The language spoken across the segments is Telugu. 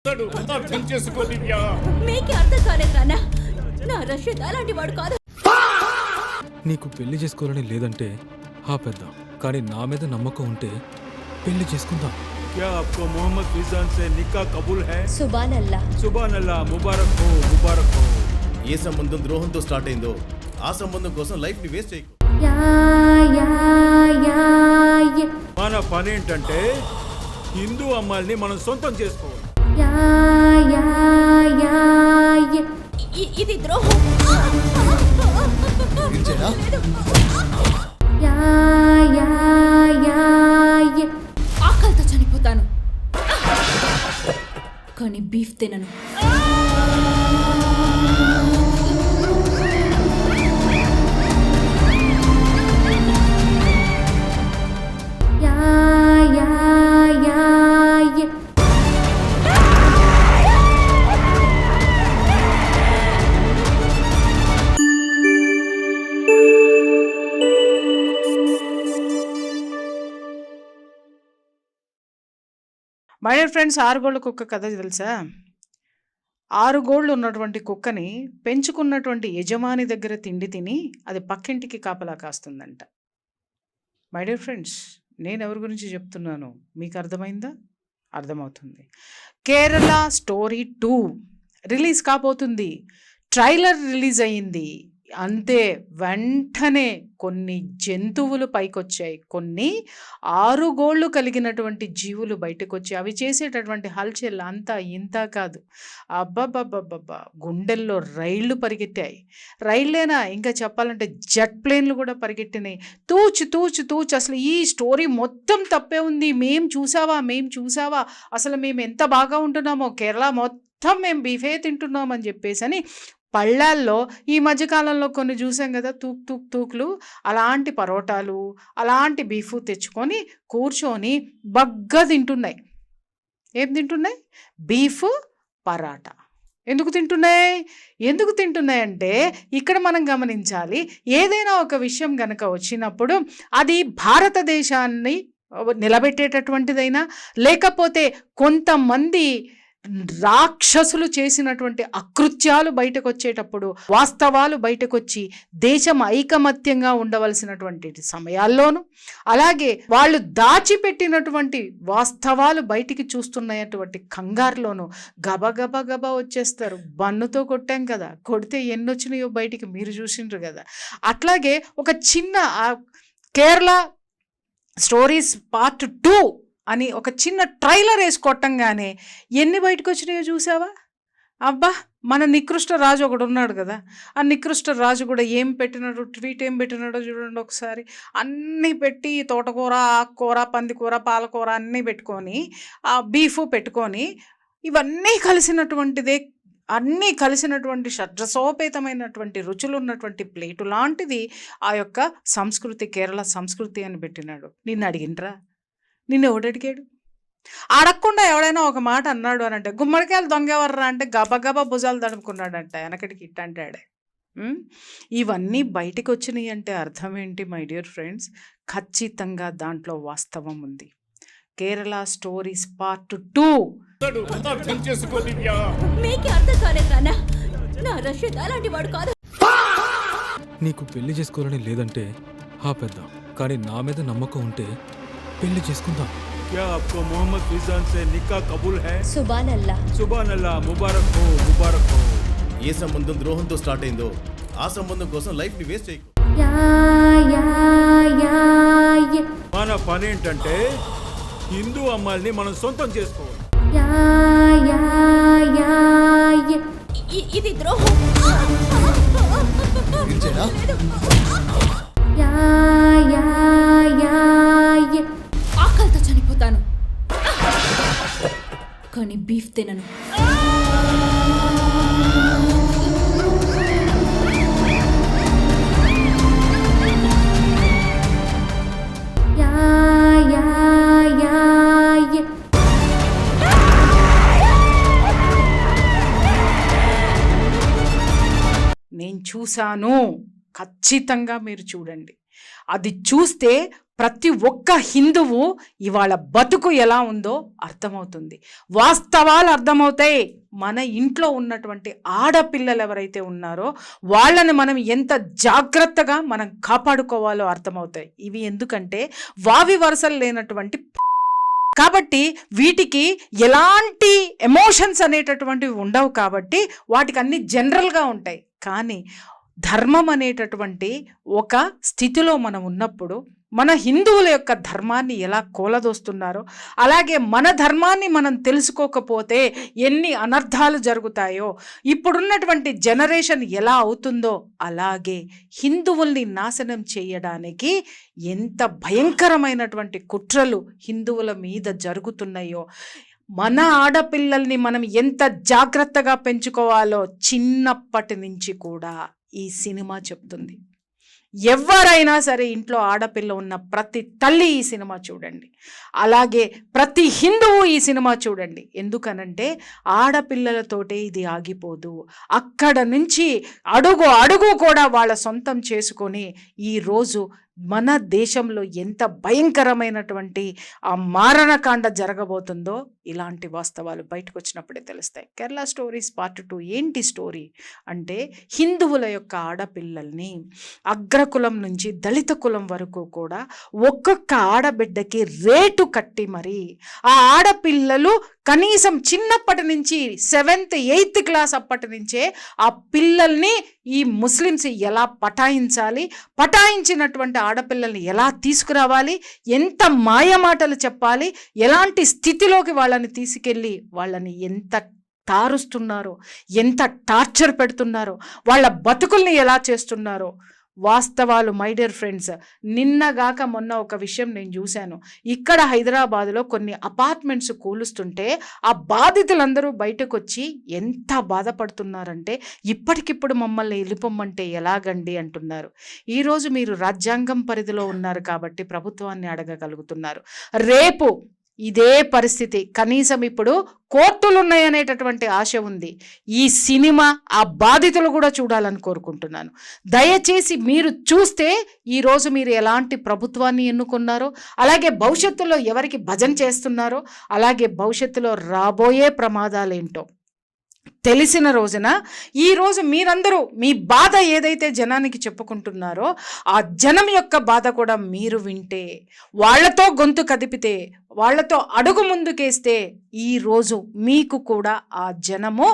అర్థం చేసుకో దివ్య. మీకే అర్థం కాలేదు నాన్న. నా రషీద్ అలాంటి వాడు కాదు. నీకు పెళ్లి చేసుకోవాలని లేదంటే ఆపేద్దాం, కానీ నా మీద నమ్మకం ఉంటే పెళ్లి చేసుకుందాం. क्या आपको मोहम्मद फिजान से निकाह कबूल है? సుబాన్ అల్లా. सुभान अल्लाह, मुबारक हो, मुबारक हो. ఏ సంబంధం ద్రోహంతో స్టార్ట్ అయిందో ఆ సంబంధం కోసం లైఫ్ ని వేస్ట్ చేయకు. మన పని ఏంటంటే హిందూ అమ్మాయిల్ని మనం సొంతం చేసుకోవాలి. ఇది ద్రోహం. ఆకలితో చనిపోతాను కానీ బీఫ్ తినను. మై డియర్ ఫ్రెండ్స్, 6 గోళ్ళ కుక్క కథ తెలుసా? 6 గోళ్ళు ఉన్నటువంటి కుక్కని పెంచుకున్నటువంటి యజమాని దగ్గర తిండి తిని అది పక్కింటికి కాపలా కాస్తుందంట. మై డియర్ ఫ్రెండ్స్, నేను ఎవరి గురించి చెప్తున్నాను మీకు అర్థమైందా? అర్థమవుతుంది. కేరళ స్టోరీ 2 రిలీజ్ కాబోతుంది. ట్రైలర్ రిలీజ్ అయ్యింది అంతే, వెంటనే కొన్ని జంతువులు పైకొచ్చాయి, కొన్ని 6 గోళ్ళు కలిగినటువంటి జీవులు బయటకు వచ్చి అవి చేసేటటువంటి హల్చల్ అంతా ఇంత కాదు. అబ్బబ్బబ్బబ్బబ్బా, గుండెల్లో రైళ్లు పరిగెత్తాయి. రైళ్ళేనా, ఇంకా చెప్పాలంటే జెట్ ప్లేన్లు కూడా పరిగెట్టినాయి. తూచు తూచు తూచు, అసలు ఈ స్టోరీ మొత్తం తప్పే ఉంది. మేం చూసావా, అసలు మేము ఎంత బాగా ఉంటున్నామో, కేరళ మొత్తం మేము బీఫే తింటున్నామని చెప్పేసి అని పళ్ళాల్లో ఈ మధ్యకాలంలో కొన్ని చూసాం కదా, తూకులు, అలాంటి పరోటాలు అలాంటి బీఫ్ తెచ్చుకొని కూర్చొని బగ్గా తింటున్నాయి. ఏం తింటున్నాయి? బీఫ్ పరాటా. ఎందుకు తింటున్నాయి అంటే ఇక్కడ మనం గమనించాలి, ఏదైనా ఒక విషయం గనక వచ్చినప్పుడు అది భారతదేశాన్ని నిలబెట్టేటటువంటిదైనా లేకపోతే కొంతమంది రాక్షసులు చేసినటువంటి అకృత్యాలు బయటకు వచ్చేటప్పుడు, వాస్తవాలు బయటకు వచ్చి దేశం ఐకమత్యంగా ఉండవలసినటువంటి సమయాల్లోనూ, అలాగే వాళ్ళు దాచిపెట్టినటువంటి వాస్తవాలు బయటికి చూస్తున్నటువంటి కంగారులోనూ గబ వచ్చేస్తారు. బన్నుతో కొట్టాం కదా, కొడితే ఎన్ని వచ్చినాయో బయటికి మీరు చూసిండ్రు కదా. అట్లాగే ఒక చిన్న కేరళ స్టోరీస్ పార్ట్ 2 అని ఒక చిన్న ట్రైలర్ వేసి కొట్టంగానే ఎన్ని బయటకు వచ్చినాయో చూసావా? అబ్బా, మన నికృష్ట రాజు ఒకడు ఉన్నాడు కదా, ఆ నికృష్ట రాజు కూడా ఏం పెట్టినాడో చూడండి ఒకసారి. అన్నీ పెట్టి తోటకూర, ఆకుకూర, పందికూర, పాలకూర అన్నీ పెట్టుకొని, ఆ బీఫ్ పెట్టుకొని, ఇవన్నీ కలిసినటువంటిదే, అన్నీ కలిసినటువంటి షడ్రసోపేతమైనటువంటి రుచులు ఉన్నటువంటి ప్లేటు లాంటిది ఆ యొక్క సంస్కృతి, కేరళ సంస్కృతి అని పెట్టినాడు. నిన్ను అడిగినరా? నిన్ను ఎవడడిగాడు? అడగకుండా ఎవడైనా ఒక మాట అన్నాడు అని అంటే, గుమ్మడికాయలు దొంగెవర్రా అంటే గబగబా భుజాలు తడుపుకున్నాడంట, వెనకటికి ఇట్టంటాడే. ఇవన్నీ బయటికి వచ్చినాయి అంటే అర్థం ఏంటి మై డియర్ ఫ్రెండ్స్? ఖచ్చితంగా దాంట్లో వాస్తవం ఉంది. కేరళ స్టోరీస్ పార్ట్ 2 అర్థం చేసుకో దివ్య. మీకే అర్థం కాలేదు నాన్న. నా రషీద్ అలాంటి వాడు కాదు. నీకు పెళ్లి చేసుకోవాలని లేదంటే ఆపేద్దాం, కానీ నా మీద నమ్మకం ఉంటే పెళ్లి చేసుకుందాం. क्या आपको मोहम्मद फिजान से निकाह कबूल है? సుబాన్ అల్లా. सुभान अल्लाह, मुबारक हो, मुबारक हो. ఏ సంబంధం ద్రోహంతో స్టార్ట్ అయిందో ఆ సంబంధం కోసం లైఫ్ ని వేస్ట్ చేయకు. మన పని ఏంటంటే హిందూ అమ్మాయిల్ని మనం సొంతం చేసుకోవాలి. ఇది ద్రోహం. ఆకలితో చనిపోతాను కానీ బీఫ్ తినను. నేను చూశాను, ఖచ్చితంగా మీరు చూడండి. అది చూస్తే ప్రతి ఒక్క హిందువు ఇవాళ బతుకు ఎలా ఉందో అర్థమవుతుంది, వాస్తవాలు అర్థమవుతాయి. మన ఇంట్లో ఉన్నటువంటి ఆడపిల్లలు ఎవరైతే ఉన్నారో వాళ్ళని మనం ఎంత జాగ్రత్తగా మనం కాపాడుకోవాలో అర్థమవుతాయి. ఇవి ఎందుకంటే వావి వరసలు లేనటువంటి కాబట్టి వీటికి ఎలాంటి ఎమోషన్స్ అనేటటువంటివి ఉండవు, కాబట్టి వాటికి అన్ని జనరల్గా ఉంటాయి. కానీ ధర్మం అనేటటువంటి ఒక స్థితిలో మనం ఉన్నప్పుడు మన హిందువుల యొక్క ధర్మాన్ని ఎలా కూలదోస్తున్నారో, అలాగే మన ధర్మాన్ని మనం తెలుసుకోకపోతే ఎన్ని అనర్థాలు జరుగుతాయో, ఇప్పుడున్నటువంటి జనరేషన్ ఎలా అవుతుందో, అలాగే హిందువుల్ని నాశనం చేయడానికి ఎంత భయంకరమైనటువంటి కుట్రలు హిందువుల మీద జరుగుతున్నాయో, మన ఆడపిల్లల్ని మనం ఎంత జాగ్రత్తగా పెంచుకోవాలో చిన్నప్పటి నుంచి కూడా ఈ సినిమా చెప్తుంది. ఎవరైనా సరే ఇంట్లో ఆడపిల్ల ఉన్న ప్రతి తల్లి ఈ సినిమా చూడండి, అలాగే ప్రతి హిందువు ఈ సినిమా చూడండి. ఎందుకనంటే ఆడపిల్లలతోటే ఇది ఆగిపోదు, అక్కడ నుంచి అడుగు అడుగు కూడా వాళ్ళ సొంతం చేసుకొని ఈరోజు మన దేశంలో ఎంత భయంకరమైనటువంటి ఆ మారణకాండ జరగబోతుందో ఇలాంటి వాస్తవాలు బయటకు వచ్చినప్పుడే తెలుస్తాయి. కేరళ స్టోరీస్ పార్ట్ 2 ఏంటి స్టోరీ అంటే, హిందువుల యొక్క ఆడపిల్లల్ని అగ్రకులం నుంచి దళిత కులం వరకు కూడా ఒక్కొక్క ఆడబిడ్డకి రేటు కట్టి మరి ఆ ఆడపిల్లలు కనీసం చిన్నప్పటి నుంచి 7th 8th క్లాస్ అప్పటి నుంచే ఆ పిల్లల్ని ఈ ముస్లిమ్స్ ఎలా పటాయించాలి, పటాయించినటువంటి ఆడపిల్లల్ని ఎలా తీసుకురావాలి, ఎంత మాయమాటలు చెప్పాలి, ఎలాంటి స్థితిలోకి వాళ్ళని తీసుకెళ్ళి వాళ్ళని ఎంత తారుస్తున్నారో, ఎంత టార్చర్ పెడుతున్నారో, వాళ్ళ బతుకుల్ని ఎలా చేస్తున్నారో వాస్తవాలు. మై డియర్ ఫ్రెండ్స్, నిన్నగాక మొన్న ఒక విషయం నేను చూశాను. ఇక్కడ హైదరాబాద్లో కొన్ని అపార్ట్మెంట్స్ కూలుస్తుంటే ఆ బాధితులందరూ బయటకు వచ్చి ఎంత బాధపడుతున్నారంటే, ఇప్పటికిప్పుడు మమ్మల్ని వెళ్ళిపోమ్మంటే ఎలాగండి అంటున్నారు. ఈరోజు మీరు రాజ్యాంగం పరిధిలో ఉన్నారు కాబట్టి ప్రభుత్వాన్ని అడగగలుగుతున్నారు. రేపు ఇదే పరిస్థితి, కనీసం ఇప్పుడు కోర్టులు ఉన్నాయనేటటువంటి ఆశ ఉంది. ఈ సినిమా ఆ బాధితులు కూడా చూడాలని కోరుకుంటున్నాను. దయచేసి మీరు చూస్తే ఈరోజు మీరు ఎలాంటి ప్రభుత్వాన్ని ఎన్నుకున్నారో, అలాగే భవిష్యత్తులో ఎవరికి భజన చేస్తున్నారో, అలాగే భవిష్యత్తులో రాబోయే ప్రమాదాలేంటో తెలిసిన రోజున ఈరోజు మీరందరూ మీ బాధ ఏదైతే జనానికి చెప్పుకుంటున్నారో ఆ జనం యొక్క బాధ కూడా మీరు వింటే, వాళ్లతో గొంతు కదిపితే, వాళ్లతో అడుగు ముందుకేస్తే ఈరోజు మీకు కూడా ఆ జనము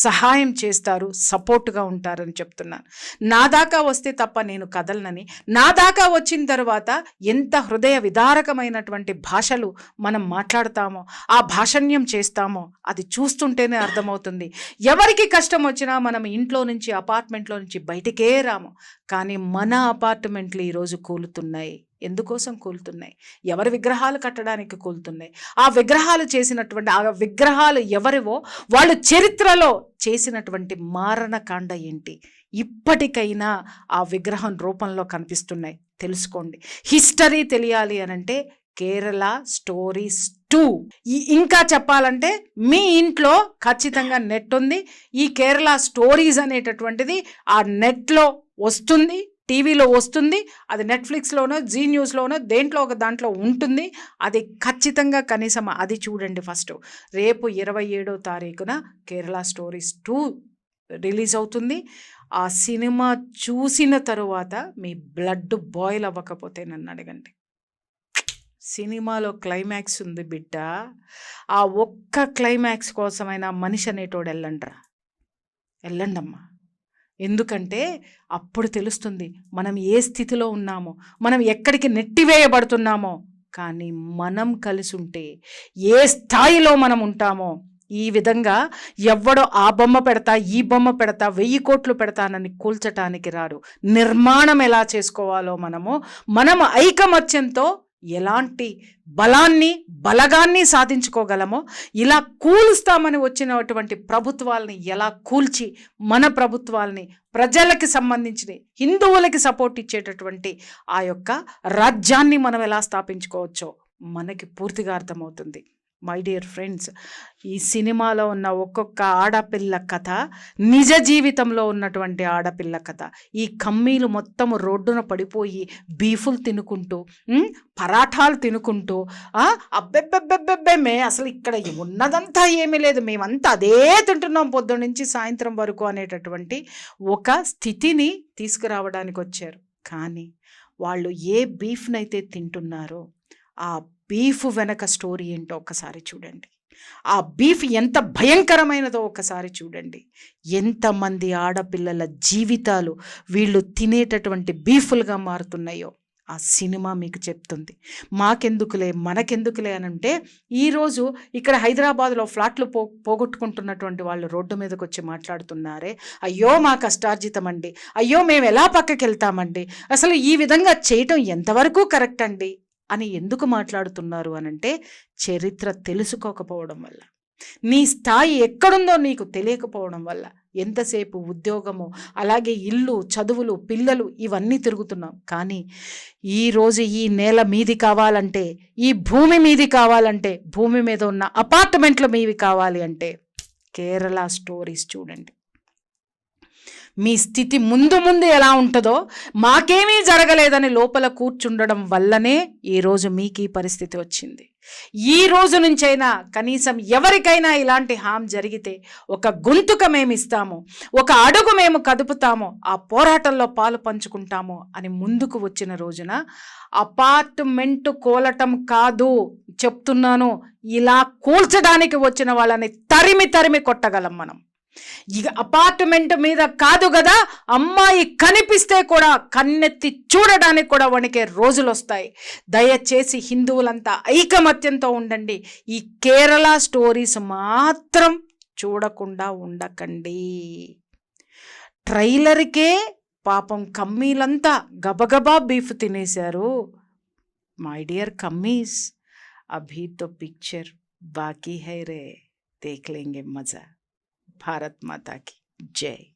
సహాయం చేస్తారు, సపోర్ట్గా ఉంటారని చెప్తున్నాను. నా దాకా వస్తే తప్ప నేను కదలనని, నా దాకా వచ్చిన తర్వాత ఎంత హృదయ విదారకమైనటువంటి భాషలు మనం మాట్లాడతామో, ఆ భాషణ్యం చేస్తామో అది చూస్తుంటేనే అర్థమవుతుంది. ఎవరికి కష్టం వచ్చినా మనం ఇంట్లో నుంచి అపార్ట్మెంట్లో నుంచి బయటికే రాము, కానీ మన అపార్ట్మెంట్లు ఈరోజు కూలుతున్నాయి. ఎందుకోసం కూలుతున్నాయి? ఎవరి విగ్రహాలు కట్టడానికి కూలుతున్నాయి. ఆ విగ్రహాలు చేసినటువంటి ఆ విగ్రహాలు ఎవరివో వాళ్ళు చరిత్రలో చేసినటువంటి మారణకాండ ఏంటి ఇప్పటికైనా ఆ విగ్రహం రూపంలో కనిపిస్తున్నాయి, తెలుసుకోండి. హిస్టరీ తెలియాలి అనంటే కేరళ స్టోరీస్ 2. ఇంకా చెప్పాలంటే మీ ఇంట్లో ఖచ్చితంగా నెట్ ఉంది. ఈ కేరళ స్టోరీస్ అనేటటువంటిది ఆ నెట్లో వస్తుంది, టీవీలో వస్తుంది, అది నెట్ఫ్లిక్స్లోనో జీ న్యూస్లోనో దేంట్లో ఒక దాంట్లో ఉంటుంది. అది ఖచ్చితంగా కనీసం అది చూడండి ఫస్ట్. రేపు 27వ తారీఖున కేరళ స్టోరీస్ 2 రిలీజ్ అవుతుంది. ఆ సినిమా చూసిన తరువాత మీ బ్లడ్ బాయిల్ అవ్వకపోతే నన్ను అడగండి. సినిమాలో క్లైమాక్స్ ఉంది బిడ్డ, ఆ ఒక్క క్లైమాక్స్ కోసమైనా మనిషి అనేటోడు వెళ్ళండమ్మా. ఎందుకంటే అప్పుడు తెలుస్తుంది మనం ఏ స్థితిలో ఉన్నామో, మనం ఎక్కడికి నెట్టివేయబడుతున్నామో. కానీ మనం కలిసి ఉంటే ఏ స్థాయిలో మనం ఉంటామో, ఈ విధంగా ఎవ్వడో ఆ బొమ్మ పెడతా ఈ బొమ్మ పెడతా 1000 కోట్లు పెడతానని కూల్చటానికి రాడు. నిర్మాణం ఎలా చేసుకోవాలో మనము ఐకమత్యంతో ఎలాంటి బలగాన్ని సాధించుకోగలమో, ఇలా కూలుస్తామని వచ్చినటువంటి ప్రభుత్వాలని ఎలా కూల్చి మన ప్రభుత్వాలని ప్రజలకి సంబంధించిన హిందువులకి సపోర్ట్ ఇచ్చేటటువంటి ఆ యొక్క రాజ్యాన్ని మనం ఎలా స్థాపించుకోవచ్చో మనకి పూర్తిగా అర్థమవుతుంది. మై డియర్ ఫ్రెండ్స్, ఈ సినిమాలో ఉన్న ఒక్కొక్క ఆడపిల్ల కథ నిజ జీవితంలో ఉన్నటువంటి ఆడపిల్ల కథ. ఈ కమ్మీలు మొత్తం రోడ్డున పడిపోయి బీఫులు తినుకుంటూ పరాఠాలు తినుకుంటూ అబ్బెబ్బెబ్బెబ్బెబ్బే అసలు ఇక్కడ ఉన్నదంతా ఏమీ లేదు, మేమంతా అదే తింటున్నాం పొద్దున్న నుంచి సాయంత్రం వరకు అనేటటువంటి ఒక స్థితిని తీసుకురావడానికి వచ్చారు. కానీ వాళ్ళు ఏ బీఫ్నైతే తింటున్నారో ఆ బీఫ్ వెనక స్టోరీ ఏంటో ఒక్కసారి చూడండి. ఆ బీఫ్ ఎంత భయంకరమైనదో ఒకసారి చూడండి. ఎంతమంది ఆడపిల్లల జీవితాలు వీళ్ళు తినేటటువంటి బీఫులుగా మారుతున్నాయో ఆ సినిమా మీకు చెప్తుంది. మాకెందుకులే మనకెందుకులే అని అంటే ఈరోజు ఇక్కడ హైదరాబాద్లో ఫ్లాట్లు పోగొట్టుకుంటున్నటువంటి వాళ్ళు రోడ్డు మీదకి వచ్చి మాట్లాడుతున్నారే, అయ్యో మా కష్టార్జితం అండి, అయ్యో మేము ఎలా పక్కకి వెళ్తామండి, అసలు ఈ విధంగా చేయటం ఎంతవరకు కరెక్ట్ అండి అని ఎందుకు మాట్లాడుతున్నారు అనంటే చరిత్ర తెలుసుకోకపోవడం వల్ల, నీ స్థాయి ఎక్కడుందో నీకు తెలియకపోవడం వల్ల. ఎంతసేపు ఉద్యోగము, అలాగే ఇల్లు, చదువులు, పిల్లలు ఇవన్నీ తిరుగుతున్నాం. కానీ ఈరోజు ఈ నేల మీది కావాలంటే, ఈ భూమి మీది కావాలంటే, భూమి మీద ఉన్న అపార్ట్మెంట్లు మీవి కావాలి అంటే కేరళ స్టోరీస్ చూడండి. మీ స్థితి ముందు ఎలా ఉంటుందో, మాకేమీ జరగలేదని లోపల కూర్చుండడం వల్లనే ఈరోజు మీకు ఈ పరిస్థితి వచ్చింది. ఈ రోజు నుంచైనా కనీసం ఎవరికైనా ఇలాంటి హామ్ జరిగితే ఒక గొంతుక మేము ఇస్తాము, ఒక అడుగు మేము కదుపుతాము, ఆ పోరాటంలో పాలు పంచుకుంటాము అని ముందుకు వచ్చిన రోజున అపార్ట్మెంట్ కూలటం కాదు చెప్తున్నాను, ఇలా కూల్చడానికి వచ్చిన వాళ్ళని తరిమి కొట్టగలం మనం. ఇక అపార్ట్మెంట్ మీద కాదు కదా, అమ్మాయి కనిపిస్తే కూడా కన్నెత్తి చూడడానికి కూడా వణికే రోజులు వస్తాయి. దయచేసి హిందువులంతా ఐకమత్యంతో ఉండండి. ఈ కేరళ స్టోరీస్ మాత్రం చూడకుండా ఉండకండి. ట్రైలర్కే పాపం కమ్మీలంతా గబగబా బీఫ్ తినేశారు. మై డియర్ కమ్మీస్, అభీ తో పిక్చర్ బాకీ హై రే, దేఖ్ లేంగే మజా. भारत माता की जय।